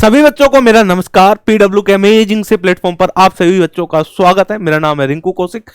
सभी बच्चों को मेरा नमस्कार। पीडब्ल्यू के अमेजिंग से प्लेटफॉर्म पर आप सभी बच्चों का स्वागत है। मेरा नाम है रिंकू कौशिक।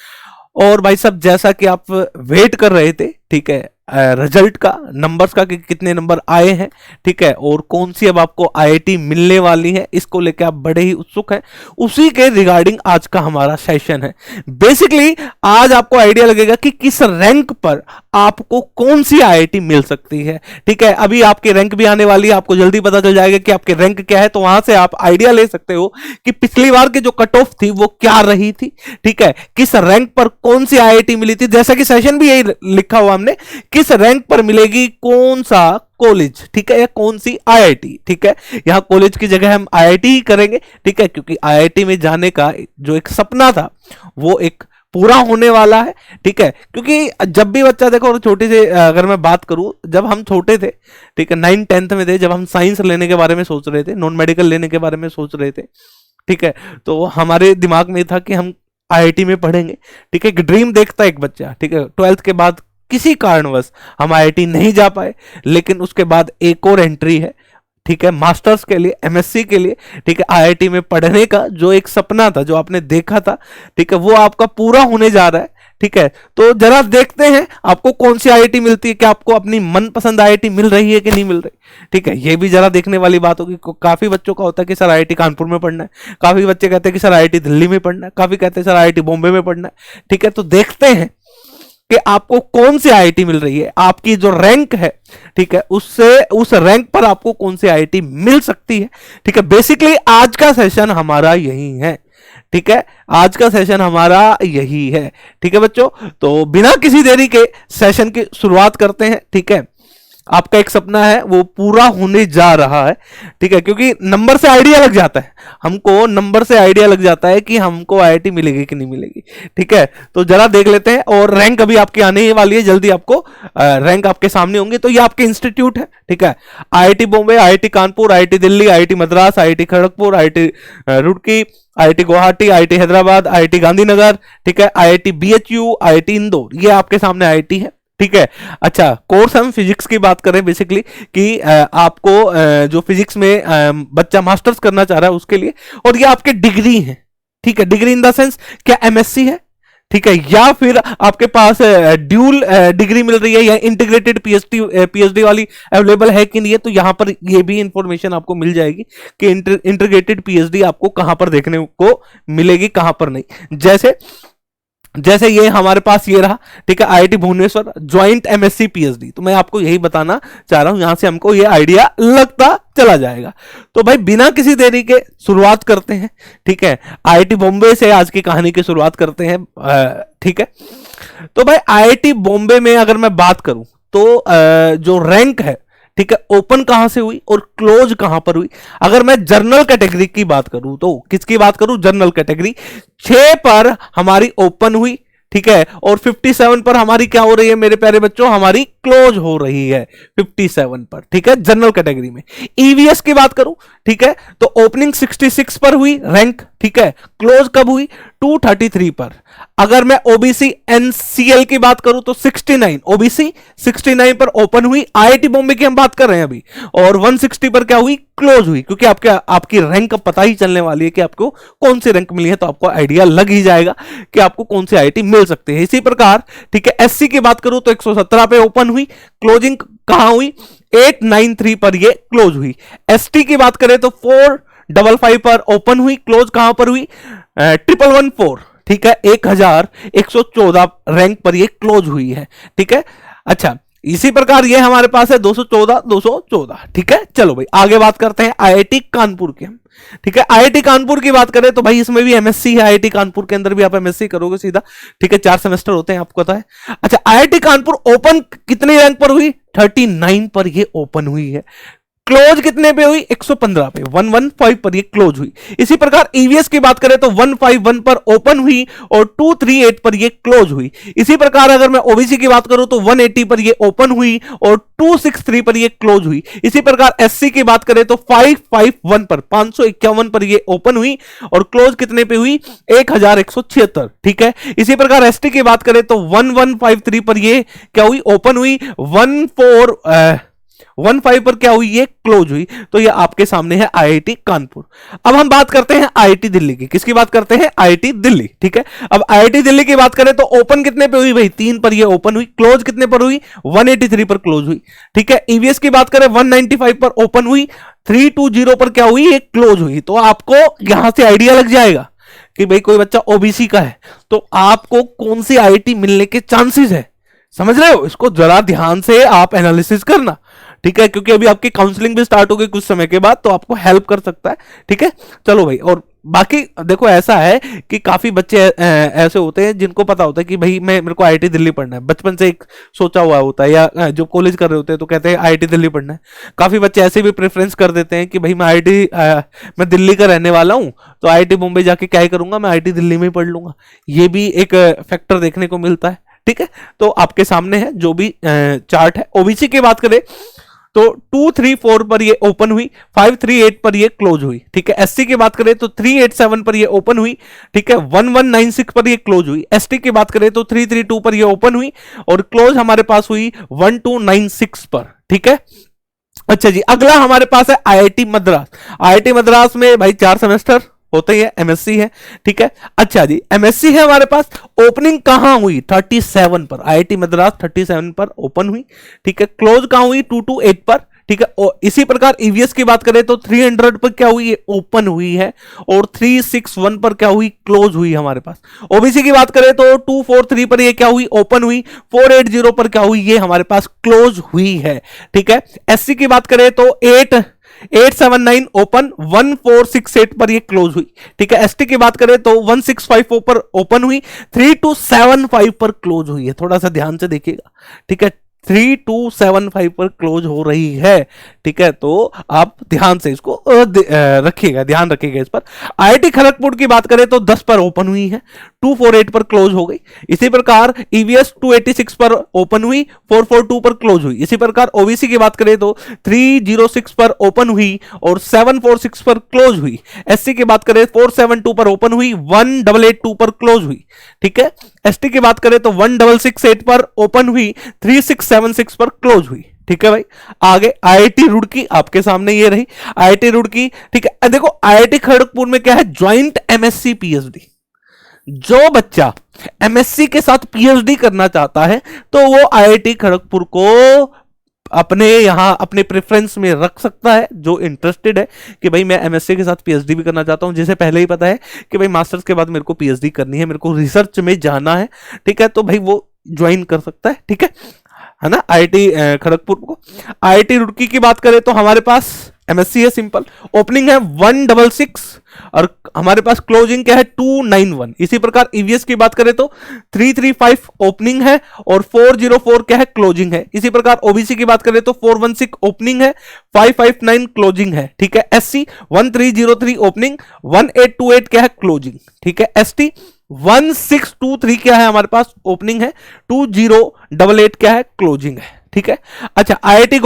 और भाई साहब, जैसा कि आप वेट कर रहे थे, ठीक है, रिजल्ट का, नंबर्स का, कि कितने नंबर आए हैं, ठीक है, और कौन सी अब आपको आईआईटी मिलने वाली है, इसको लेके आप बड़े ही उत्सुक हैं। उसी के रिगार्डिंग आज का हमारा सेशन है। बेसिकली आज आपको आइडिया लगेगा कि किस रैंक पर आपको कौन सी आईआईटी मिल सकती है। ठीक है, अभी आपकी रैंक भी आने वाली है, आपको जल्दी पता चल जाएगा कि आपकी रैंक क्या है, तो वहां से आप आइडिया ले सकते हो कि पिछली बार की जो कट ऑफ थी वो क्या रही थी। ठीक है, किस रैंक पर कौन सी आईआईटी मिली थी, जैसा कि सेशन भी यही लिखा हुआ हमने, किस रैंक पर मिलेगी कौन सा कॉलेज, ठीक है, या कौन सी आईआईटी। ठीक है, यहां कॉलेज की जगह हम आईआईटी ही करेंगे। ठीक है, क्योंकि आईआईटी में जाने का जो एक सपना था वो एक पूरा होने वाला है। ठीक है, क्योंकि जब भी बच्चा, देखो, छोटे से अगर मैं बात करूं, जब हम छोटे थे, ठीक है, 9th-10th में थे, जब हम साइंस लेने के बारे में सोच रहे थे, नॉन मेडिकल लेने के बारे में सोच रहे थे, ठीक है, तो हमारे दिमाग में था कि हम आईआईटी में पढ़ेंगे। ठीक है, एक ड्रीम देखता है एक बच्चा। ठीक है, 12th के बाद किसी कारणवश हम आईआईटी नहीं जा पाए, लेकिन उसके बाद एक और एंट्री है, ठीक है, मास्टर्स के लिए, एमएससी के लिए। ठीक है, आईआईटी में पढ़ने का जो एक सपना था, जो आपने देखा था, ठीक है, वो आपका पूरा होने जा रहा है। ठीक है, तो जरा देखते हैं आपको कौन सी आईआईटी मिलती है, कि आपको अपनी मनपसंद आईआईटी मिल रही है कि नहीं मिल रही। ठीक है, ये भी जरा देखने वाली बात होगी। काफी बच्चों का होता है कि सर आईआईटी कानपुर में पढ़ना है, काफी बच्चे कहते हैं कि सर आईआईटी दिल्ली में पढ़ना है, काफी कहते हैं सर आईआईटी बॉम्बे में पढ़ना है। ठीक है, तो देखते हैं कि आपको कौन सी आईआईटी मिल रही है, आपकी जो रैंक है, ठीक है, उससे उस रैंक पर आपको कौन सी आईआईटी मिल सकती है। ठीक है, बेसिकली आज का सेशन हमारा यही है। ठीक है, आज का सेशन हमारा यही है। ठीक है बच्चों, तो बिना किसी देरी के सेशन की शुरुआत करते हैं। ठीक है, आपका एक सपना है वो पूरा होने जा रहा है। ठीक है, क्योंकि नंबर से आइडिया लग जाता है, हमको नंबर से आइडिया लग जाता है कि हमको आईआईटी मिलेगी कि नहीं मिलेगी। ठीक है, तो जरा देख लेते हैं। और रैंक अभी आपकी आने ही वाली है, जल्दी आपको रैंक आपके सामने होंगे। तो ये आपके इंस्टीट्यूट है। ठीक है, IIT Bombay, IIT Kanpur, IIT Delhi, IIT Madras, IIT Kharagpur, IIT Roorkee, IIT Guwahati, IIT Hyderabad, IIT Gandhinagar, ठीक है, आईआईटी बीएचयू, आईआईटी इंदौर, ये आपके सामने आईआईटी है। ठीक है, अच्छा, कोर्स हम फिजिक्स की बात करें बेसिकली, कि आपको जो फिजिक्स में बच्चा मास्टर्स करना चाह रहा है उसके लिए, और ये आपके डिग्री है। ठीक है, डिग्री इन द सेंस क्या एमएससी है, ठीक है, या फिर आपके पास ड्यूल डिग्री मिल रही है, या इंटीग्रेटेड पीएचडी वाली अवेलेबल है कि नहीं है। तो यहां पर ये भी इंफॉर्मेशन आपको मिल जाएगी कि इंटीग्रेटेड पीएचडी आपको कहां पर देखने को मिलेगी, कहां पर नहीं। जैसे ये हमारे पास ये रहा, ठीक है, IIT Bhubaneswar joint MSc PhD. तो मैं आपको यही बताना चाह रहा हूं, यहां से हमको ये आइडिया लगता चला जाएगा। तो भाई बिना किसी देरी के शुरुआत करते हैं। ठीक है, आईआईटी बॉम्बे से आज की कहानी की शुरुआत करते हैं। ठीक है, तो भाई आईआईटी बॉम्बे में अगर मैं बात करूं तो जो रैंक है, ठीक है, ओपन कहां से हुई और क्लोज कहां पर हुई। अगर मैं जनरल कैटेगरी की बात करूं, तो किसकी बात करूं, जनरल कैटेगरी, 6 पर हमारी ओपन हुई, ठीक है, और 57 पर हमारी क्या हो रही है मेरे प्यारे बच्चों, हमारी क्लोज हो रही है 57 पर। ठीक है, जनरल कैटेगरी में। ईवीएस की बात करूं, ठीक है, तो ओपनिंग 66 पर हुई रैंक, ठीक है, क्लोज कब हुई, 233 पर। अगर मैं ओबीसी एनसीएल की बात करूं तो 69, ओबीसी 69 पर ओपन हुई, आईआईटी बॉम्बे की हम बात कर रहे हैं अभी, और 160 पर क्या हुई, क्लोज हुई। क्योंकि आपकी रैंक पता ही चलने वाली है कि आपको कौन सी रैंक मिली है, तो आपको आइडिया लग ही जाएगा कि आपको कौन सी आईआईटी मिल सकती है। इसी प्रकार, ठीक है, एससी की बात करूं तो 117 पे ओपन हुई, क्लोजिंग कहां हुई, 893 पर ये क्लोज हुई। एसटी की बात करें तो 455 पर ओपन हुई, क्लोज कहां पर हुई, 1114, ठीक है, 1114 रैंक पर ये क्लोज हुई है। ठीक है, अच्छा, इसी प्रकार ये हमारे पास है 214। ठीक है, चलो भाई आगे बात करते हैं आईआईटी कानपुर की हम। ठीक है, आईआईटी कानपुर की बात करें तो भाई इसमें भी एमएससी है, आईआईटी कानपुर के अंदर भी आप एमएससी करोगे सीधा। ठीक है, 4 सेमेस्टर होते हैं, आपको पता है। अच्छा, आईआईटी कानपुर ओपन कितनी रैंक पर हुई, 39 पर ये ओपन हुई है। क्लोज कितने पे हुई, 115 पे, 115 पर ये क्लोज हुई। इसी प्रकार ईवीएस की बात करें तो 151 पर ओपन हुई और 238 पर ये क्लोज हुई। इसी प्रकार अगर मैं ओबीसी की बात करूं तो 180 पर ये ओपन हुई और 263 पर ये क्लोज हुई। इसी प्रकार एससी की बात करें तो 551 पर, 551 पर ये ओपन हुई और क्लोज कितने पे हुई, 1176। ठीक है, इसी प्रकार एसटी की बात करें तो 1153 पर ये क्या हुई, ओपन हुई, 15 पर क्या हुई, ये क्लोज हुई। तो ये आपके सामने है आईआईटी कानपुर। अब हम बात करते हैं आईआईटी दिल्ली की। किसकी बात करते हैं, आईआईटी दिल्ली, ठीक है। अब आईआईटी दिल्ली की बात करें तो ओपन कितने पे हुई भाई, 3 पर ये ओपन हुई। क्लोज कितने पर हुई, 183 पर क्लोज हुई, ठीक है। ईवीएस की बात करें 195 पर ओपन हुई, 320 पर क्या हुई, ये क्लोज हुई। तो आपको यहां से आइडिया लग जाएगा कि भाई कोई बच्चा ओबीसी का है तो आपको कौन सी आईआईटी मिलने के चांसेस है। समझ रहे हो, इसको जरा ध्यान से आप एनालिसिस करना, ठीक है, क्योंकि अभी आपकी काउंसलिंग भी स्टार्ट हो गई कुछ समय के बाद, तो आपको हेल्प कर सकता है, ठीक है। चलो भाई, और बाकी देखो ऐसा है कि काफी बच्चे ऐसे होते हैं जिनको पता होता है कि भाई मेरे को आईआईटी दिल्ली पढ़ना है, बचपन से एक सोचा हुआ होता है, या जो कॉलेज कर रहे होते हैं तो कहते हैं आईआईटी दिल्ली पढ़ना है। काफी बच्चे ऐसे भी प्रेफरेंस कर देते हैं कि भाई मैं दिल्ली का रहने वाला हूं तो आईआईटी बॉम्बे जाके क्या ही करूंगा, मैं आईआईटी दिल्ली में ही पढ़ लूंगा। ये भी एक फैक्टर देखने को मिलता है, ठीक है। तो आपके सामने है जो भी चार्ट है। ओबीसी की बात करें तो 234 पर ये ओपन हुई, 538 पर ये क्लोज हुई, ठीक है। एससी की बात करें तो 387 पर ये ओपन हुई, ठीक है। 1196 पर ये क्लोज हुई। एसटी की बात करें तो 332 पर ये ओपन हुई और क्लोज हमारे पास हुई 1296 पर, ठीक है। अच्छा जी, अगला हमारे पास है आईआईटी मद्रास। आईआईटी मद्रास में भाई 4 सेमेस्टर होते ही है, एमएससी है, ठीक है। अच्छा जी, एमएससी है हमारे पास। ओपनिंग कहां हुई, 37 पर। आईआईटी मद्रास 37 पर ओपन हुई, ठीक है। क्लोज कहां हुई, 228 पर, ठीक है। और इसी प्रकार ईवीएस की बात करें तो 300 पर क्या हुई, ओपन हुई है और 361 पर क्या हुई, क्लोज हुई हमारे पास। ओबीसी की बात करें तो 243 पर ये क्या हुई, ओपन हुई। 480 पर क्या हुई, ये हमारे पास क्लोज हुई है, ठीक है। एससी की बात करें तो 879 ओपन, 1468 पर ये क्लोज हुई, ठीक है। एसटी की बात करें तो 1654 पर ओपन हुई, 3275 पर क्लोज हुई है। थोड़ा सा ध्यान से देखिएगा, ठीक है। 3275 पर क्लोज हो रही है, ठीक है। तो आप ध्यान से इसको रखिएगा, ध्यान रखिएगा इस पर। आईआईटी खड़गपुर की बात करें तो 10 पर ओपन हुई है, 248 पर क्लोज हो गई। इसी प्रकार ईवीएस 286 पर ओपन हुई, 442 पर क्लोज हुई। इसी प्रकार ओबीसी की बात करें तो 306 पर ओपन हुई और 746 पर क्लोज हुई। एससी की बात करें 472 पर ओपन हुई, 1882 पर क्लोज हुई, ठीक है। एसटी की बात करें तो 1668 पर ओपन हुई, 3676 पर क्लोज हुई, ठीक है भाई। आगे आईआईटी रुड़की आपके सामने ये रही, आईआईटी रुड़की, ठीक है। देखो आईआईटी खड़गपुर में क्या है, ज्वाइंट एमएससी पीएचडी। जो बच्चा एमएससी के साथ पीएचडी करना चाहता है तो वो आईआईटी खड़गपुर को अपने यहां अपने प्रेफरेंस में रख सकता है। जो इंटरेस्टेड है कि भाई मैं एमएससी के साथ पीएचडी भी करना चाहता हूं, जिसे पहले ही पता है कि भाई मास्टर्स के बाद मेरे को पीएचडी करनी है, मेरे को रिसर्च में जाना है, ठीक है, तो भाई वो ज्वाइन कर सकता है ना आईआईटी खड़गपुर को। आईआईटी रुड़की की बात करें तो हमारे पास एमएससी है, सिंपल। ओपनिंग है 166 और हमारे पास क्लोजिंग क्या है, 291। इसी प्रकार ईवीएस की बात करें तो 335 ओपनिंग है और 404 क्या है, क्लोजिंग है। इसी प्रकार ओबीसी की बात करें तो 416 ओपनिंग है, 559 क्लोजिंग है, ठीक है। एससी 1303 ओपनिंग, 1828 क्या है, क्लोजिंग, ठीक है। एसटी 1623 क्या है हमारे पास, ओपनिंग है, 2088 क्या है, क्लोजिंग है, ठीक है। अच्छा, आईआईटी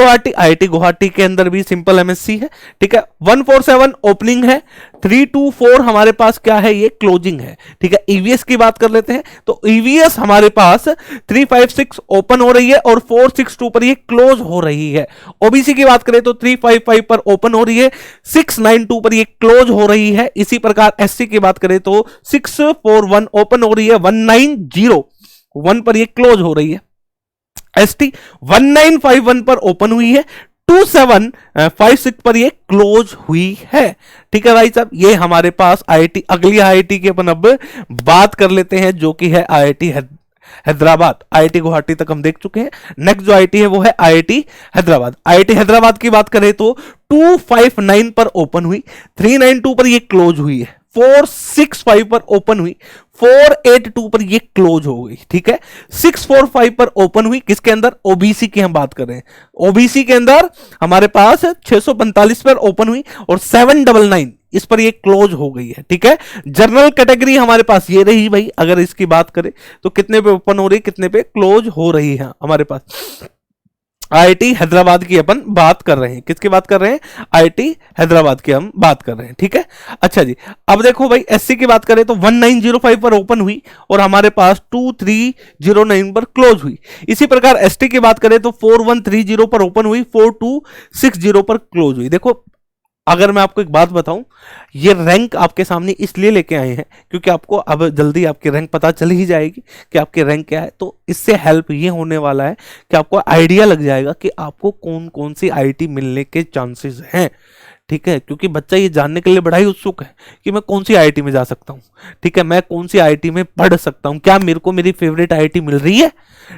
गुवाहाटी के अंदर भी सिंपल एमएससी है, ठीक है। 147 ओपनिंग है, 324 हमारे पास क्या है, ये क्लोजिंग है, ठीक है। ईवीएस की बात कर लेते हैं तो ईवीएस हमारे पास 356 ओपन हो रही है और 462 पर ये क्लोज हो रही है। ओबीसी की बात करें तो 355 पर ओपन हो रही है, 692 पर ये क्लोज हो रही है। इसी प्रकार एससी की बात करें तो 641 ओपन हो रही है, 1901 पर ये क्लोज हो रही है। एसटी 1951 पर ओपन हुई है, 2756 पर ये क्लोज हुई है, ठीक है भाई साहब। ये हमारे पास आईआईटी, अगली आईआईटी की अपन अब बात कर लेते हैं जो कि है आईआईटी हैदराबाद। आईआईटी गुवाहाटी तक हम देख चुके हैं, नेक्स्ट जो आईआईटी है वो है आईआईटी हैदराबाद। आईआईटी हैदराबाद की बात करें तो 259 पर ओपन हुई, 392 पर ये क्लोज हुई है, 465 पर ओपन हुई, 482 पर ये क्लोज हो गई, ठीक है। 645 पर ओपन हुई, किसके अंदर, ओबीसी की हम बात कर रहे हैं। ओबीसी के अंदर हमारे पास 645 पर ओपन हुई और 799 इस पर ये क्लोज हो गई है, ठीक है। जनरल कैटेगरी हमारे पास ये रही भाई, अगर इसकी बात करें तो कितने पे ओपन हो रही, कितने पे क्लोज हो रही है हमारे पास। आईआईटी हैदराबाद की अपन बात कर रहे हैं। किसकी बात कर रहे हैं? आईआईटी हैदराबाद की हम बात कर रहे हैं, ठीक है। अच्छा जी, अब देखो भाई एससी की बात करें तो 1905 पर ओपन हुई और हमारे पास 2309 पर क्लोज हुई। इसी प्रकार एसटी की बात करें तो 4130 पर ओपन हुई, 4260 पर क्लोज हुई। देखो अगर मैं आपको एक बात बताऊं, ये रैंक आपके सामने इसलिए लेके आए हैं क्योंकि आपको अब जल्दी आपकी रैंक पता चल ही जाएगी कि आपकी रैंक क्या है। तो इससे हेल्प ये होने वाला है कि आपको आइडिया लग जाएगा कि आपको कौन कौन सी आईटी मिलने के चांसेस हैं, ठीक है। क्योंकि बच्चा ये जानने के लिए बड़ा ही उत्सुक है कि मैं कौन सी आईआईटी में जा सकता हूँ, ठीक है, मैं कौन सी आईआईटी में पढ़ सकता हूँ, क्या मेरे को मेरी फेवरेट आईआईटी मिल रही है,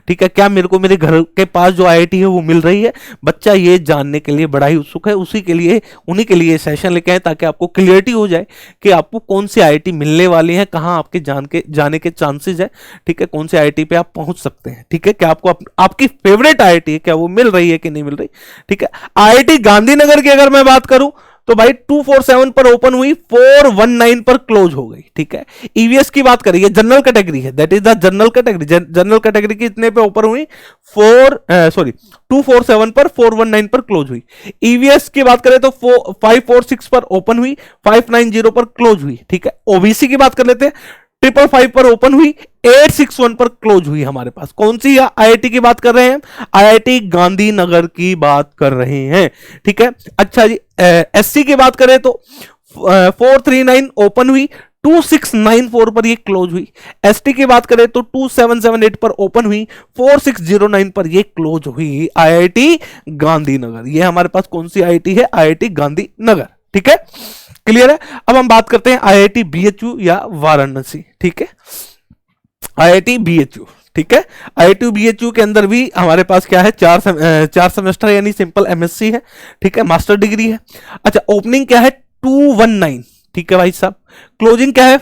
ठीक है, क्या मेरे को मेरे घर के पास जो आईआईटी है वो मिल रही है। बच्चा ये जानने के लिए बड़ा ही उत्सुक है, उसी के लिए उन्हीं के लिए सेशन लेके आए ताकि आपको क्लियरिटी हो जाए कि आपको कौन सी आईआईटी मिलने वाली है, कहाँ आपके जाने के चांसेस है, ठीक है, कौन सी आईआईटी पे आप पहुंच सकते हैं, ठीक है, क्या आपको आपकी फेवरेट आईआईटी है क्या वो मिल रही है कि नहीं मिल रही, ठीक है। आईआईटी गांधीनगर की अगर मैं बात करूं तो भाई 247 पर ओपन हुई, 419 पर क्लोज हो गई, ठीक है। ईवीएस की बात करिए, जनरल कैटेगरी है, that is the general category. General category की इतने पे ओपन हुई 247 पर 419 पर क्लोज हुई। ईवीएस की बात करें तो 546 पर ओपन हुई, 590 पर क्लोज हुई, ठीक है। ओबीसी की बात कर लेते हैं, 555 पर ओपन हुई, 861 पर क्लोज हुई। हमारे पास कौन सी आईआईटी की बात कर रहे हैं? आईआईटी गांधीनगर की बात कर रहे हैं, ठीक है। अच्छा जी, एससी की बात करें तो 439 ओपन हुई, 2694 पर ये क्लोज हुई। एसटी की बात करें तो 2778 पर ओपन हुई, 4609 पर ये क्लोज हुई। आईआईटी गांधीनगर, ये हमारे पास कौन सी आईआईटी है? आईआईटी गांधीनगर, ठीक है, क्लियर है। अब हम बात करते हैं आईआईटी बीएचयू या वाराणसी, ठीक है, आईआईटी बीएचयू, ठीक है। आईआईटी बीएचयू के अंदर भी हमारे पास क्या है? चार सेमेस्टर यानी सिंपल एमएससी है, ठीक है, मास्टर डिग्री है। अच्छा, ओपनिंग क्या है? 219, ठीक है भाई साहब। क्लोजिंग क्या है?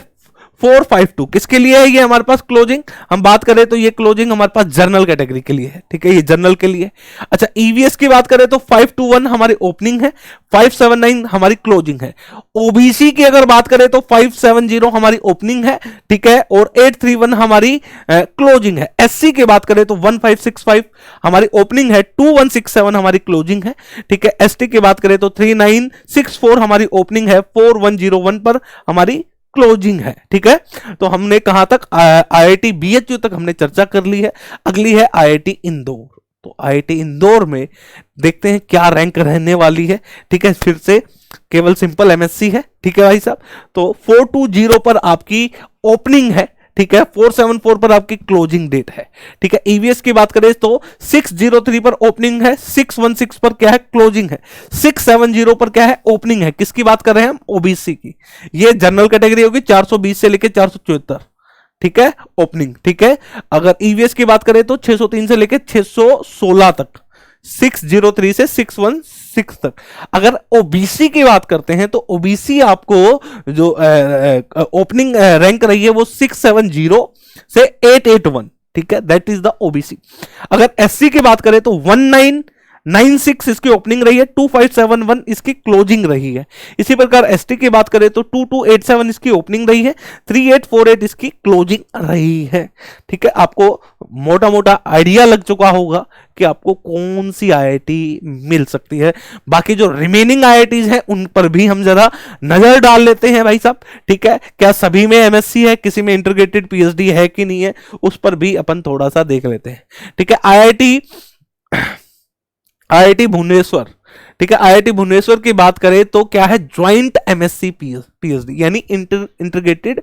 452। किसके लिए है ये हमारे पास क्लोजिंग? हम बात करें तो ये क्लोजिंग हमारे पास जनरल कैटेगरी के लिए है, ठीक है, ये जनरल के लिए। अच्छा, ईवीएस की बात करें तो 521 हमारी ओपनिंग है, 579 हमारी क्लोजिंग है। ओबीसी की अगर बात करें तो 570 हमारी ओपनिंग है, ठीक है, और 831 हमारी क्लोजिंग है। एससी की बात करें तो 1565 हमारी ओपनिंग है, 2167 हमारी क्लोजिंग है, ठीक है। एसटी की बात करें तो 3964 हमारी ओपनिंग है, 4101 पर हमारी क्लोजिंग है, ठीक है। तो हमने कहां तक? आईआईटी बीएचयू तक हमने चर्चा कर ली है। अगली है आईआईटी इंदौर। तो आईआईटी इंदौर में देखते हैं क्या रैंक रहने वाली है, ठीक है। फिर से केवल सिंपल एमएससी है, ठीक है भाई साहब। तो 420 पर आपकी ओपनिंग है, ठीक है, 474 पर आपकी क्लोजिंग डेट है, ठीक है। ईवीएस की बात करें तो 603 पर ओपनिंग है, 616 पर क्या है? क्लोजिंग है, 670 पर क्या है? ओपनिंग है। किसकी बात कर रहे हैं हम? ओबीसी की। ये जनरल कैटेगरी होगी, 420 से लेकर 474, ठीक है, ओपनिंग, ठीक है। अगर ईवीएस की बात करें तो 603 से लेकर 616 तक, 603 से 616 तक। अगर ओबीसी की बात करते हैं तो ओबीसी आपको जो ओपनिंग रैंक रही है वो 670 से 881, ठीक है, दैट इज द ओबीसी। अगर एससी की बात करें तो 1996 इसकी ओपनिंग रही है, 2571 इसकी क्लोजिंग रही है। इसी प्रकार एसटी की बात करें तो 2287 इसकी ओपनिंग रही है, 3848 इसकी क्लोजिंग रही है, ठीक है। आपको मोटा मोटा आइडिया लग चुका होगा कि आपको कौन सी आईआईटी मिल सकती है। बाकी जो रिमेनिंग आईआईटीज हैं उन पर भी हम जरा नजर डाल लेते हैं भाई साहब, ठीक है। क्या सभी में एमएससी है, किसी में इंटीग्रेटेड पीएचडी है कि नहीं है, उस पर भी अपन थोड़ा सा देख लेते हैं, ठीक है। आईआईटी भुवनेश्वर, ठीक है, आईआईटी भुवनेश्वर की बात करें तो क्या है? ज्वाइंट एमएससी पीएचडी यानी इंटीग्रेटेड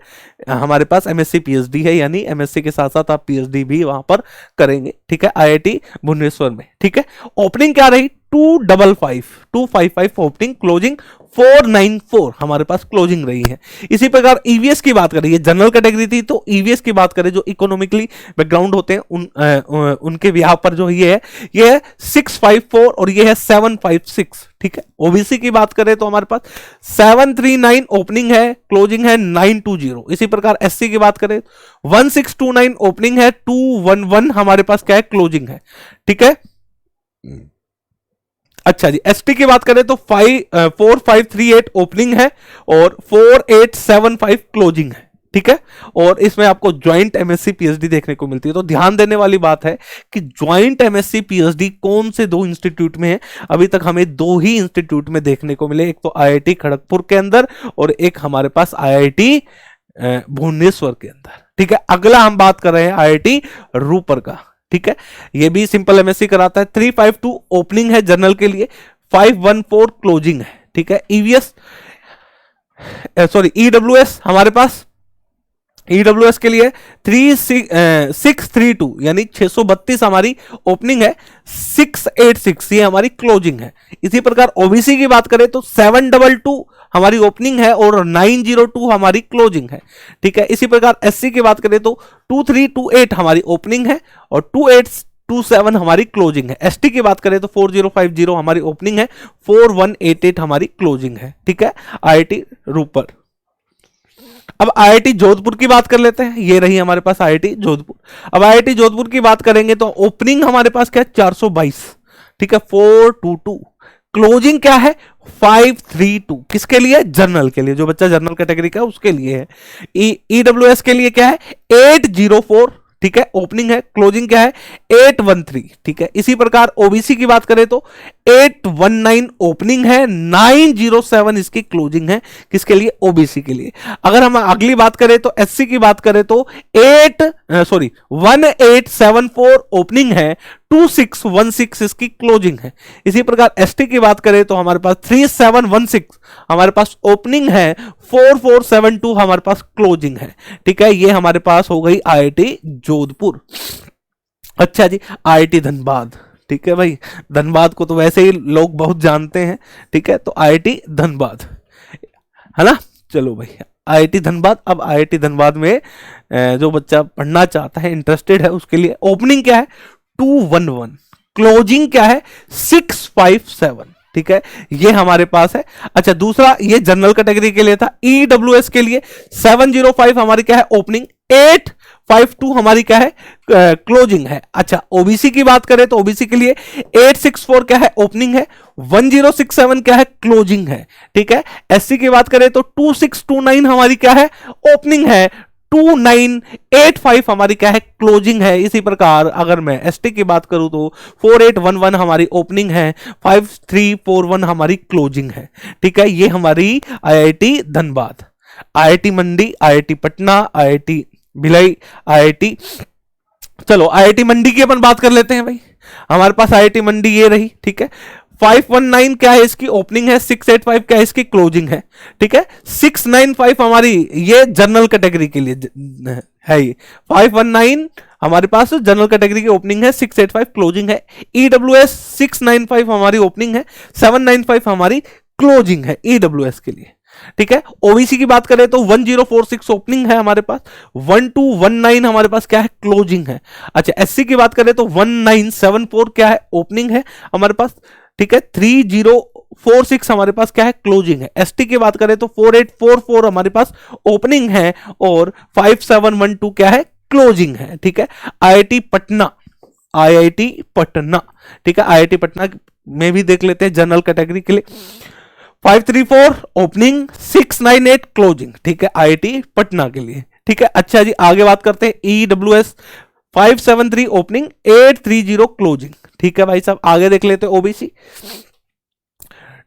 हमारे पास एमएससी पीएचडी है, यानी एमएससी के साथ साथ आप पीएचडी भी वहां पर करेंगे, ठीक है, आईआईटी भुवनेश्वर में, ठीक है। ओपनिंग क्या रही? 255 ओपनिंग, क्लोजिंग 494 हमारे पास क्लोजिंग रही है। इसी प्रकार ईवीएस की बात करें, ये जनरल कैटेगरी थी, तो ईवीएस की बात करें जो इकोनॉमिकली बैकग्राउंड होते हैं उनके बिहाफ पर जो ये है 654 और ये है 756, ठीक है। ओबीसी की बात करें तो हमारे पास 739 ओपनिंग है, क्लोजिंग है 920। इसी प्रकार एससी की बात करें 1629 ओपनिंग है, 211 हमारे पास क्या है? क्लोजिंग है, ठीक है। अच्छा जी, एसटी की बात करें तो 4538 ओपनिंग है और 4875 क्लोजिंग है, ठीक है। और इसमें आपको ज्वाइंट एमएससी पीएचडी देखने को मिलती है। तो ध्यान देने वाली बात है कि ज्वाइंट एमएससी पीएचडी कौन से दो इंस्टीट्यूट में है, अभी तक हमें दो ही इंस्टीट्यूट में देखने को मिले, एक तो आईआईटी खड़गपुर के अंदर और एक हमारे पास आईआईटी भुवनेश्वर के अंदर। ठीक है, अगला हम बात कर रहे हैं आईआईटी रूपर का। ठीक है, ये भी सिंपल एमएससी कराता है। 352 ओपनिंग है जनरल के लिए, 514 क्लोजिंग है। ठीक है, ईवीएस सॉरी ईडब्ल्यूएस हमारे पास, ईडब्ल्यूएस के लिए 632 यानी 632 हमारी ओपनिंग है, 686 ये हमारी क्लोजिंग है। इसी प्रकार ओबीसी की बात करें तो 722 हमारी ओपनिंग है और 902 हमारी क्लोजिंग है। ठीक है, इसी प्रकार एससी की बात करें तो 2328 हमारी ओपनिंग है और 2827 हमारी क्लोजिंग है। एसटी की बात करें तो 4050 हमारी ओपनिंग है, 4188 हमारी क्लोजिंग है। ठीक है, आईआईटी रूपर। अब आईआईटी जोधपुर की बात कर लेते हैं, ये रही हमारे पास आईआईटी जोधपुर। अब आईआईटी जोधपुर की बात करेंगे तो ओपनिंग हमारे पास क्या है, 422। ठीक है, 422। क्लोजिंग क्या है, 532। किसके लिए, जनरल के लिए, जो बच्चा जनरल कैटेगरी का है उसके लिए है। ईडब्ल्यूएस के लिए क्या है, 804। ठीक है, ओपनिंग है, क्लोजिंग क्या है, 813। ठीक है, इसी प्रकार ओबीसी की बात करें तो 819 ओपनिंग है, 907 इसकी क्लोजिंग है। किसके लिए, ओबीसी के लिए। अगर हम अगली बात करें तो एससी की बात करें तो 1874 ओपनिंग है, 2616 इसकी क्लोजिंग है। इसी प्रकार एसटी की बात करें तो हमारे पास 3716 हमारे पास ओपनिंग है, 4472 हमारे पास क्लोजिंग है। ठीक है, ये हमारे पास हो गई आईआईटी जोधपुर। अच्छा जी, आईआईटी धनबाद। ठीक है भाई, धनबाद को तो वैसे ही लोग बहुत जानते हैं। ठीक है, तो आईआईटी धनबाद है ना। चलो भाई, आईआईटी धनबाद। अब आईआईटी धनबाद में जो बच्चा पढ़ना चाहता है, इंटरेस्टेड है, उसके लिए ओपनिंग क्या है, 211। क्लोजिंग क्या है, 657। ठीक है, ये हमारे पास है। अच्छा, दूसरा ये जनरल कैटेगरी के लिए था। ईडब्ल्यूएस के लिए 705 हमारी क्या है, ओपनिंग, 852 हमारी क्या है, क्लोजिंग है। अच्छा, ओबीसी की बात करें तो ओबीसी के लिए 864 क्या है, ओपनिंग है, 1067 क्या है, क्लोजिंग है। ठीक है, एससी की बात करें तो 2629 हमारी क्या है, ओपनिंग है, 2985 हमारी क्या है, क्लोजिंग है। इसी प्रकार अगर मैं एसटी की बात करूं तो 4811 हमारी ओपनिंग है, 5341 हमारी क्लोजिंग है। ठीक है, ये हमारी IIT Dhanbad. IIT Mandi, IIT Patna, IIT Bhilai, IIT, चलो आईआईटी मंडी की अपन बात कर लेते हैं भाई। हमारे पास आईआईटी मंडी ये रही। ठीक है, 519 क्या है इसकी ओपनिंग है, 685 क्या है इसकी क्लोजिंग है। ठीक है, 695 हमारी ये जनरल कैटेगरी के लिए है। ये 519 हमारे पास जनरल कैटेगरी की ओपनिंग है, 685 क्लोजिंग है। ईडब्ल्यूएस 695 हमारी ओपनिंग है, 795 हमारी क्लोजिंग है ईडब्ल्यूएस के लिए। ठीक है, ओबीसी की बात करें तो 1046 ओपनिंग है हमारे पास, 1219 हमारे पास क्या है, क्लोजिंग है। अच्छा, एससी की बात करें तो 1974 क्या है, ओपनिंग है हमारे पास। ठीक है, 3046 हमारे पास क्या है, क्लोजिंग है। एसटी की बात करें तो 4844 हमारे पास ओपनिंग है और 5712 क्या है, क्लोजिंग है। ठीक है, आईआईटी पटना, आईआईटी पटना। ठीक है, आईआईटी पटना में भी देख लेते हैं जनरल कैटेगरी के लिए, 534 ओपनिंग, 698 क्लोजिंग। ठीक है, आईआईटी पटना के लिए। ठीक है, अच्छा जी, आगे बात करते हैं ईडब्ल्यूएस 573 ओपनिंग, 830 क्लोजिंग। ठीक है भाई साहब, आगे देख लेते हैं ओबीसी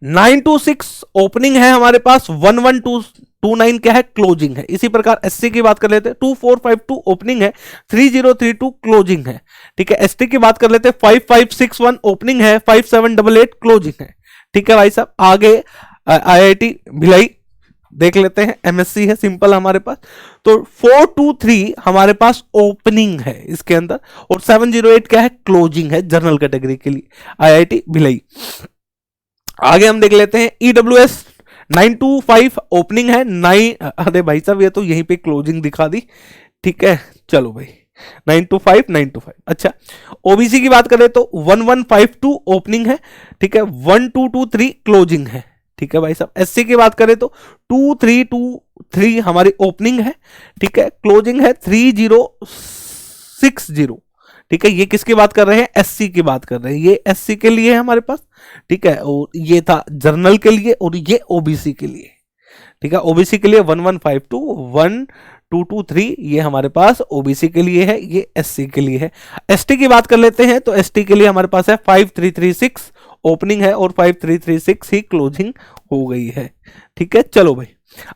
926 ओपनिंग है हमारे पास, 11229 क्या है, क्लोजिंग है। इसी प्रकार एससी की बात कर लेते हैं, 2452 ओपनिंग है, 3032 क्लोजिंग है। ठीक है, एसटी की बात कर लेते हैं, 5561 ओपनिंग है, 5788 क्लोजिंग है। ठीक है भाई साहब, आगे आईआईटी भिलाई देख लेते हैं, एमएससी है, सिंपल हमारे पास। तो 423 हमारे पास ओपनिंग है इसके अंदर और 708 क्या है, क्लोजिंग है जनरल कैटेगरी के लिए, आईआईटी भिलाई। आगे हम देख लेते हैं ईडब्ल्यूएस 925 ओपनिंग है, 9, अरे भाई साहब ये तो यहीं पे क्लोजिंग दिखा दी। ठीक है, चलो भाई 925। अच्छा, ओबीसी की बात करें तो 1152 ओपनिंग है। ठीक है, 1223 क्लोजिंग है। ठीक है भाई साहब, एससी की बात करें तो 2323 हमारी ओपनिंग है। ठीक है, क्लोजिंग है 3060। ठीक है, ये किसकी बात कर रहे हैं, एससी की बात कर रहे हैं, ये एससी के लिए है हमारे पास। ठीक है, और ये था जनरल के लिए और ये ओबीसी के लिए। ठीक है, ओबीसी के लिए 1152, 223 ये हमारे पास ओबीसी के लिए है, ये एससी के लिए है। एसटी की बात कर लेते हैं तो एसटी के लिए हमारे पास है 5336 ओपनिंग है और 5336 ही क्लोजिंग हो गई है। ठीक है, चलो भाई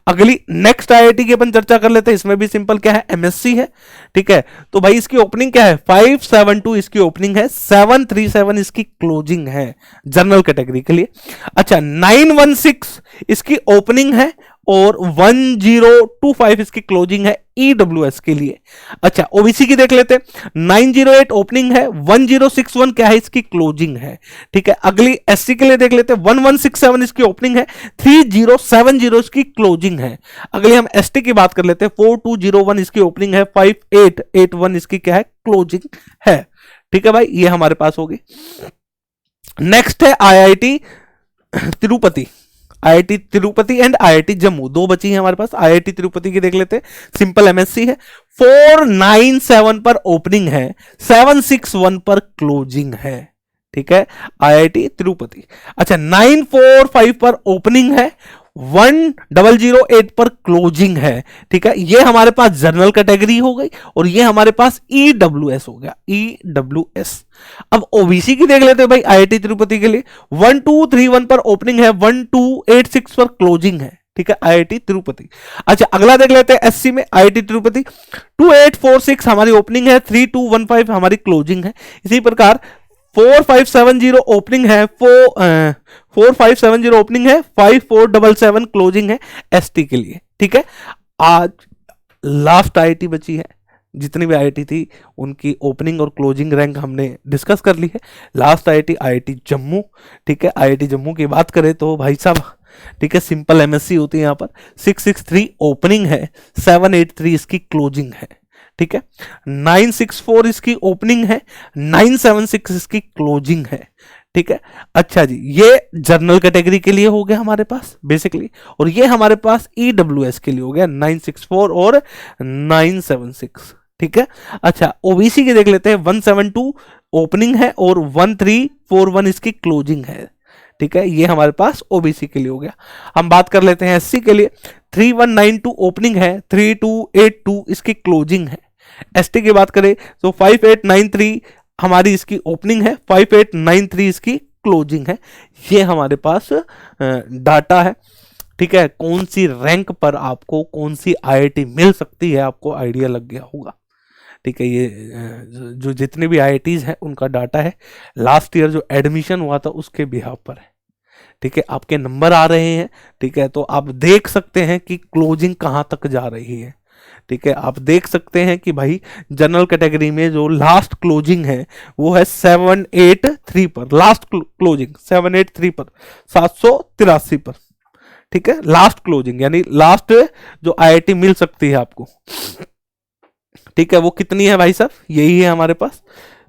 अगली नेक्स्ट आईआईटी की अपन चर्चा कर लेते हैं। इसमें भी सिंपल क्या है, एमएससी है। ठीक है, तो भाई इसकी ओपनिंग क्या है, 572 इसकी ओपनिंग है, 737 इसकी क्लोजिंग है जनरल कैटेगरी के लिए। अच्छा 916 इसकी ओपनिंग है और 1025 इसकी क्लोजिंग है ईडब्ल्यूएस के लिए। अच्छा ओबीसी की देख लेते हैं, 908 ओपनिंग है, 1061 क्या है इसकी क्लोजिंग है। ठीक है, अगली एससी के लिए देख लेते हैं, 1167 इसकी ओपनिंग है, 3070 इसकी क्लोजिंग है। अगली हम एसटी की बात कर लेते हैं, 4201 इसकी ओपनिंग है, 5881 इसकी क्या है क्लोजिंग है। ठीक है भाई, ये हमारे पास होगी। नेक्स्ट है IIT Tirupati, IIT Tirupati and IIT Jammu, दो बची हैं हमारे पास। आईआईटी तिरुपति की देख लेते हैं, सिंपल एमएससी है, 497 पर ओपनिंग है, 761 पर क्लोजिंग है। ठीक है, आईआईटी तिरुपति। अच्छा 945 पर ओपनिंग है, 1008 पर क्लोजिंग है। ठीक है, ये हमारे पास जनरल कैटेगरी हो गई और ये हमारे पास ईडब्ल्यूएस हो गया, ईडब्ल्यूएस। अब ओबीसी की देख लेते हैं भाई आईआईटी तिरुपति के लिए, 1231 पर ओपनिंग है, 1286 पर क्लोजिंग है। ठीक है, आईआईटी तिरुपति। अच्छा अगला देख लेते हैं एससी में, आईआईटी तिरुपति 2846 हमारी ओपनिंग है, 3215 हमारी क्लोजिंग है। इसी प्रकार 4570 ओपनिंग है, 4570 ओपनिंग है, 5477 क्लोजिंग है एसटी के लिए। ठीक है, आज लास्ट आईआईटी बची है, जितनी भी आईआईटी थी उनकी ओपनिंग और क्लोजिंग रैंक हमने डिस्कस कर ली है। Last IIT IIT Jammu. ठीक है, आईआईटी जम्मू की बात करें तो भाई साहब ठीक है सिंपल एमएससी होती है यहाँ पर, 663 ओपनिंग है, 783 इसकी क्लोजिंग है। ठीक है, 964 इसकी ओपनिंग है, 976 इसकी क्लोजिंग है। ठीक है, अच्छा जी ये जनरल कैटेगरी के लिए हो गया हमारे पास बेसिकली, और ये हमारे पास ईडब्ल्यूएस के लिए हो गया 964 और 976। ठीक है, अच्छा ओबीसी के देख लेते हैं, 172 ओपनिंग है और 1341 इसकी क्लोजिंग है। ठीक है, ये हमारे पास ओबीसी के लिए हो गया। हम बात कर लेते हैं एससी के लिए, 3192 ओपनिंग है, 3282 इसकी क्लोजिंग है। एसटी की बात करें तो 5893 हमारी इसकी ओपनिंग है, 5893 इसकी क्लोजिंग है। ये हमारे पास डाटा है। ठीक है, कौन सी रैंक पर आपको कौन सी आईआईटी मिल सकती है आपको आइडिया लग गया होगा। ठीक है, ये जो जितने भी आईआईटीज हैं उनका डाटा है, लास्ट ईयर जो एडमिशन हुआ था उसके बिहाफ पर है। ठीक है, आपके नंबर आ रहे हैं। ठीक है, तो आप देख सकते हैं कि क्लोजिंग कहां तक जा रही है। ठीक है, आप देख सकते हैं कि भाई जनरल कैटेगरी में जो लास्ट क्लोजिंग है वो है 783 पर, लास्ट क्लोजिंग 783 पर, 783 पर। ठीक है, लास्ट क्लोजिंग यानी लास्ट जो आईआईटी मिल सकती है आपको। ठीक है, वो कितनी है भाई साहब, यही है हमारे पास।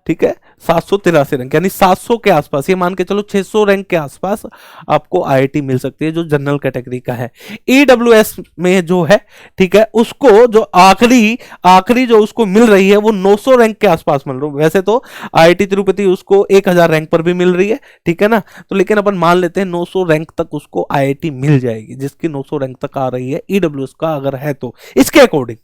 ठीक है, 783 रैंक यानी 700 के आसपास, ये मान के चलो 600 रैंक के आसपास आपको आईआईटी मिल सकती है जो जनरल कैटेगरी का है। ईडब्ल्यूएस में जो है ठीक है उसको जो आखिरी जो उसको मिल रही है वो 900 रैंक के आसपास मिल रही है। वैसे तो आईआईटी तिरुपति उसको 1000 रैंक पर भी मिल रही है। ठीक है ना, तो लेकिन अपन मान लेते हैं 900 रैंक तक उसको आईआईटी मिल जाएगी, जिसकी 900 रैंक तक आ रही है ईडब्ल्यूएस का अगर है तो। इसके अकॉर्डिंग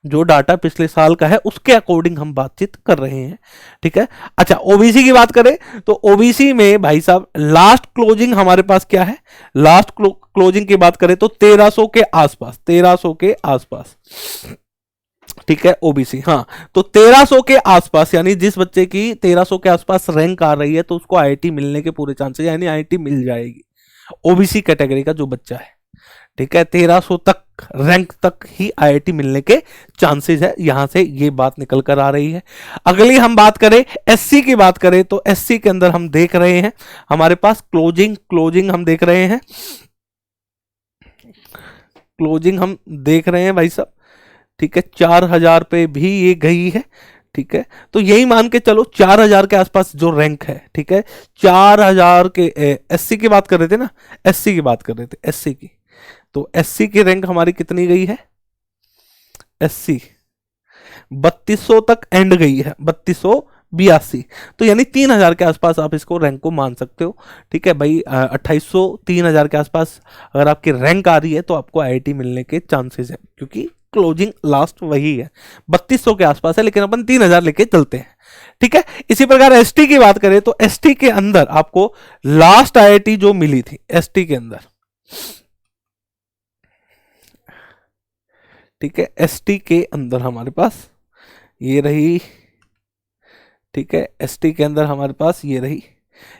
जो डाटा पिछले साल का है उसके अकॉर्डिंग हम बातचीत कर रहे हैं। ठीक है, अच्छा ओबीसी की बात करें तो ओबीसी में भाई साहब लास्ट क्लोजिंग हमारे पास क्या है, लास्ट क्लोजिंग की बात करें तो 1300 के आसपास, 1300 के आसपास। ठीक है, ओबीसी हाँ, तो 1300 के आसपास यानी जिस बच्चे की 1300 के आसपास रैंक आ रही है तो उसको आईआईटी मिलने के पूरे चांसेस, यानी आईआईटी मिल जाएगी ओबीसी कैटेगरी का जो बच्चा है। ठीक है, 1300 तक रैंक तक ही आईआईटी मिलने के चांसेस है, यहां से ये बात निकल कर आ रही है। अगली हम बात करें एससी की बात करें तो एससी के अंदर हम देख रहे हैं हमारे पास क्लोजिंग हम देख रहे हैं, क्लोजिंग हम देख रहे हैं भाई साहब। ठीक है, 4000 पे भी ये गई है। ठीक है, तो यही मान के चलो 4000 के आसपास जो रैंक है। ठीक है, 4000 के एससी की बात कर रहे थे ना, एससी की बात कर रहे थे, एससी की, तो एससी की रैंक हमारी कितनी गई है, एससी 3200 तक एंड गई है, 3282, तो यानी 3000 के आसपास आप इसको रैंक को मान सकते हो। ठीक है भाई, 2800 3000 के आसपास अगर आपकी रैंक आ रही है तो आपको आईआईटी मिलने के चांसेस है, क्योंकि क्लोजिंग लास्ट वही है, 3200 के आसपास है, लेकिन अपन 3000 लेके चलते हैं। ठीक है, इसी प्रकार एसटी की बात करें तो एसटी के अंदर आपको लास्ट आईआईटी जो मिली थी एसटी के अंदर, ठीक है, एसटी के अंदर हमारे पास ये रही, ठीक है, एसटी के अंदर हमारे पास ये रही,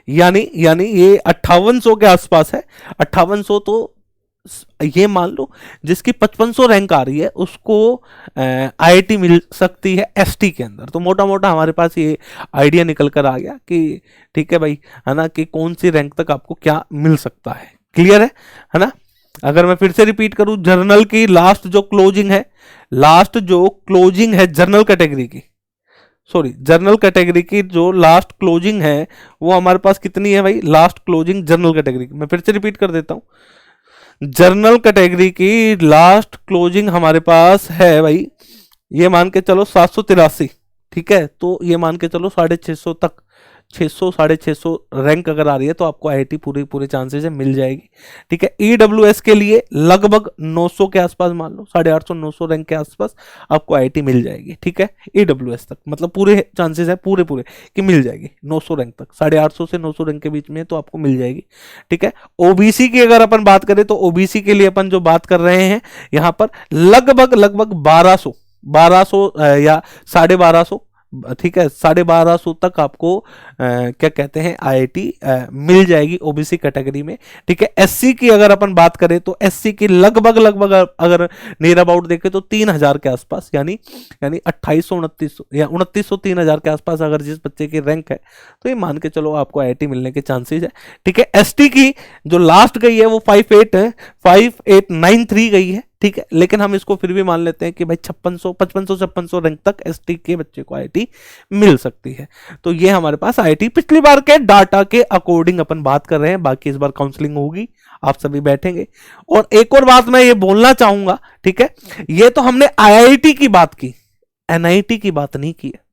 यानी यानी ये 5800 के आसपास है। 5800 तो ये मान लो जिसकी 5500 रैंक आ रही है उसको आईआईटी मिल सकती है एसटी के अंदर। तो मोटा मोटा हमारे पास ये आइडिया निकल कर आ गया कि ठीक है भाई, है ना, कि कौन सी रैंक तक आपको क्या मिल सकता है। क्लियर है ना। अगर मैं फिर से रिपीट करूं, जर्नल की लास्ट जो क्लोजिंग है, लास्ट जो क्लोजिंग है जर्नल कैटेगरी की, सॉरी जर्नल कैटेगरी की जो लास्ट क्लोजिंग है वो हमारे पास कितनी है भाई, लास्ट क्लोजिंग जर्नल कैटेगरी की, मैं फिर से रिपीट कर देता हूं, जर्नल कैटेगरी की लास्ट क्लोजिंग हमारे पास है भाई, ये मान के चलो 783। ठीक है, तो ये मान के चलो 650 तक, 600 650 रैंक अगर आ रही है तो आपको आईआईटी पूरे चांसेस है मिल जाएगी। ठीक है, ईडब्ल्यूएस के लिए लगभग 900 के आसपास, मान लो 850 900 रैंक के आसपास आपको आईआईटी मिल जाएगी। ठीक है, ईडब्ल्यूएस तक, मतलब पूरे चांसेस है पूरे कि मिल जाएगी 900 रैंक तक, 850 से 900 रैंक के बीच में तो आपको मिल जाएगी। ठीक है, ओबीसी की अगर अपन बात करें तो ओबीसी के लिए अपन जो बात कर रहे हैं यहां पर लगभग 1200 या 1250, ठीक है, 1250 तक आपको क्या कहते हैं आईआईटी मिल जाएगी ओबीसी कैटेगरी में। ठीक है, एससी की अगर अपन बात करें तो एससी की लगभग अगर नियर अबाउट देखें तो 3000 के आसपास, यानी 2800 2900 या 2900 3000 के आसपास अगर जिस बच्चे की रैंक है तो ये मान के चलो आपको आईआईटी मिलने के चांसेस है। ठीक है, एसटी की जो लास्ट गई है वो 5893 गई है। ठीक है, लेकिन हम इसको फिर भी मान लेते हैं कि भाई 5500 रैंक तक एसटी के बच्चे को आईआईटी मिल सकती है। तो ये हमारे पास आईआईटी पिछली बार के डाटा के अकॉर्डिंग अपन बात कर रहे हैं, बाकी इस बार काउंसलिंग होगी, आप सभी बैठेंगे। और एक और बात मैं ये बोलना चाहूंगा, ठीक है, ये तो हमने आईआईटी की बात की, एनआईटी की बात नहीं की है।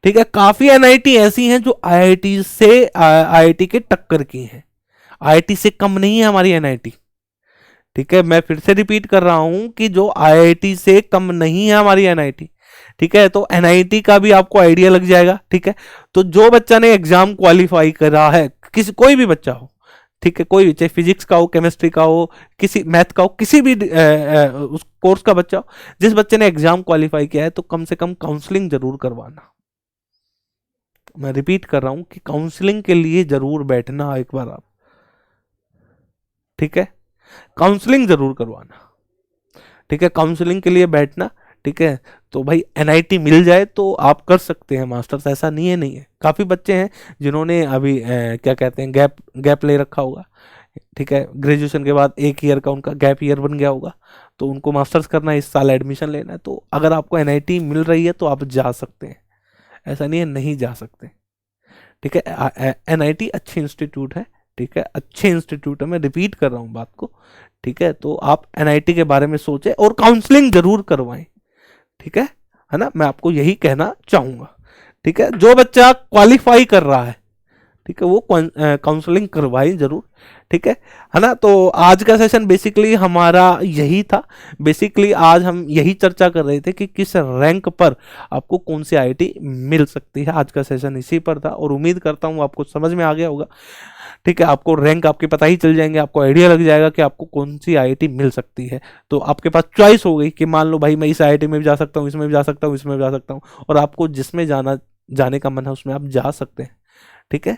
ठीक है, काफी एनआईटी ऐसी हैं जो आईआईटी के टक्कर की हैं, आईआईटी से कम नहीं है हमारी एनआईटी। ठीक है, मैं फिर से रिपीट कर रहा हूं कि जो आईआईटी से कम नहीं है हमारी एनआईटी। ठीक है, तो एनआईटी का भी आपको आइडिया लग जाएगा। ठीक है, तो जो बच्चा ने एग्जाम क्वालिफाई करा है, कोई भी बच्चा हो, ठीक है, कोई भी, चाहे फिजिक्स का हो, केमिस्ट्री का हो, किसी मैथ का हो, किसी भी उस कोर्स का बच्चा हो, जिस बच्चे ने एग्जाम क्वालिफाई किया है तो कम से कम काउंसलिंग जरूर करवाना। मैं रिपीट कर रहा हूं कि काउंसलिंग के लिए जरूर बैठना एक बार आप। ठीक है, काउंसलिंग जरूर करवाना। ठीक है, काउंसलिंग के लिए बैठना। ठीक है, तो भाई एनआईटी मिल जाए तो आप कर सकते हैं मास्टर्स, ऐसा नहीं है। काफी बच्चे हैं जिन्होंने अभी क्या कहते हैं गैप ले रखा होगा। ठीक है, ग्रेजुएशन के बाद 1 ईयर का उनका गैप ईयर बन गया होगा, तो उनको मास्टर्स करना है, इस साल एडमिशन लेना है, तो अगर आपको एनआईटी मिल रही है तो आप जा सकते हैं, ऐसा नहीं है नहीं जा सकते। ठीक है, एनआईटी अच्छी इंस्टीट्यूट है। ठीक है, अच्छे इंस्टीट्यूट है, मैं रिपीट कर रहा हूं बात को। ठीक है, तो आप एनआईटी के बारे में सोचें और काउंसलिंग जरूर करवाएं। ठीक है ना, मैं आपको यही कहना चाहूंगा। ठीक है, जो बच्चा क्वालिफाई कर रहा है, ठीक है, वो काउंसलिंग करवाएं जरूर। ठीक है ना। तो आज का सेशन बेसिकली हमारा यही था। बेसिकली आज हम यही चर्चा कर रहे थे कि किस रैंक पर आपको कौन सी आईआईटी मिल सकती है। आज का सेशन इसी पर था और उम्मीद करता हूं आपको समझ में आ गया होगा। ठीक है, आपको रैंक आपके पता ही चल जाएंगे, आपको आइडिया लग जाएगा कि आपको कौन सी आईआईटी मिल सकती है। तो आपके पास चॉइस हो गई कि मान लो भाई मैं इस आईआईटी में भी जा सकता हूँ, इसमें भी जा सकता हूँ, इसमें भी जा सकता हूँ, और आपको जिसमें जाने का मन है उसमें आप जा सकते हैं। ठीक है,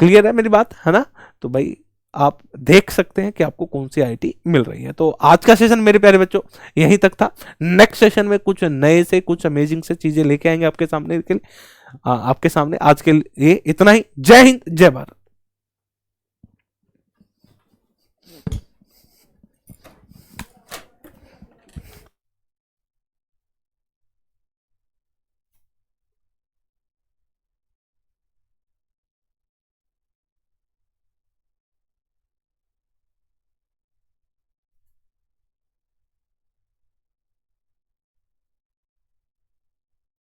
क्लियर है मेरी बात, है ना। तो भाई आप देख सकते हैं कि आपको कौन सी आईआईटी मिल रही है। तो आज का सेशन मेरे प्यारे बच्चों यहीं तक था। नेक्स्ट सेशन में कुछ नए से कुछ अमेजिंग से चीजें लेके आएंगे आपके सामने आज के लिए इतना ही। जय हिंद, जय भारत।